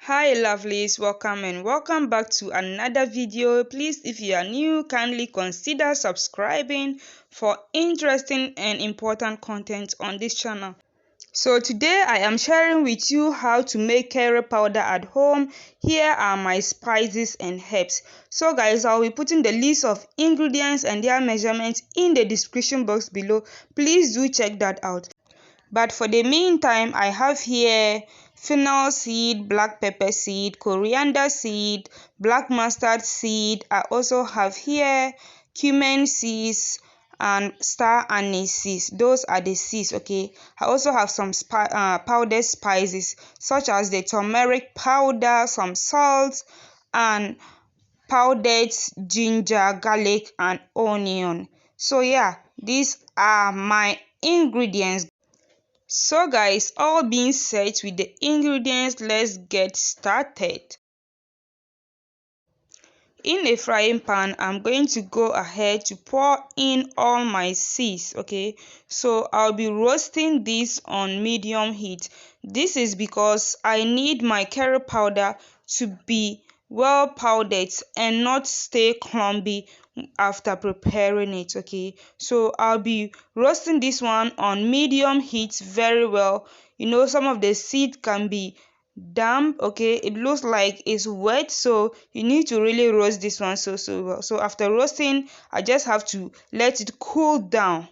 Hi lovelies, welcome back to another video. Please, if you are new, kindly consider subscribing for interesting and important content on this channel. So today I am sharing with you how to make curry powder at home. Here are my spices and herbs. So guys, I'll be putting the list of ingredients and their measurements in the description box below. Please do check that out. But for the meantime, I have here fennel seed, black pepper seed, coriander seed, black mustard seed. I also have here cumin seeds and star anise seeds. Those are the seeds, okay. I also have some powdered spices such as the turmeric powder, some salt, and powdered ginger, garlic, and onion. So yeah, these are my ingredients. So guys, all being set with the ingredients, let's get started. In a frying pan, I'm going to go ahead to pour in all my seeds, okay. So I'll be roasting this on medium heat. This is because I need my curry powder to be well powdered and not stay clumpy after preparing it, okay. So I'll be roasting this one on medium heat very well. You know, some of the seed can be damp, okay. It looks like it's wet, so you need to really roast this one so well. So after roasting, I just have to let it cool down.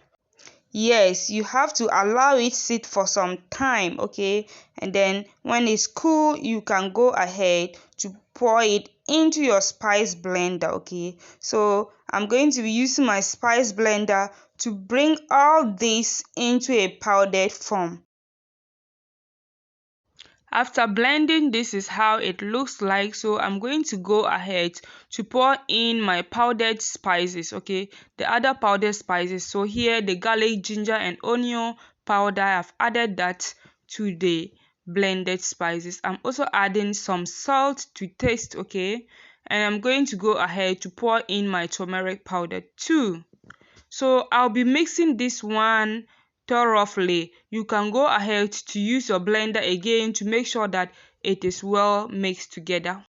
Yes, you have to allow it sit for some time, okay, and then when it's cool, you can go ahead to pour it into your spice blender, okay. So I'm going to be using my spice blender to bring all this into a powdered form. After blending, this is how it looks like. So I'm going to go ahead to pour in my powdered spices, okay, the other powdered spices. So here the garlic, ginger, and onion powder, I've added that to the blended spices. I'm also adding some salt to taste, okay, and I'm going to go ahead to pour in my turmeric powder too. So I'll be mixing this one thoroughly. You can go ahead to use your blender again to make sure that it is well mixed together.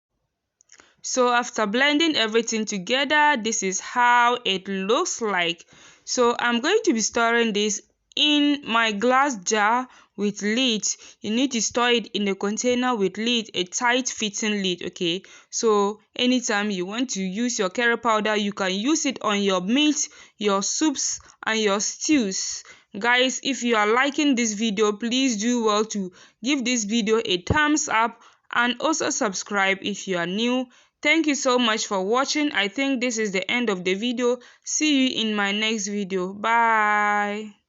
So after blending everything together, this is how it looks like. So I'm going to be storing this in my glass jar with lid. You need to store it in a container with lid, a tight fitting lid, okay. So anytime you want to use your curry powder, you can use it on your meat, your soups, and your stews. Guys, if you are liking this video, please do well to give this video a thumbs up and also subscribe if you are new. Thank you so much for watching. I think this is the end of the video. See you in my next video. Bye.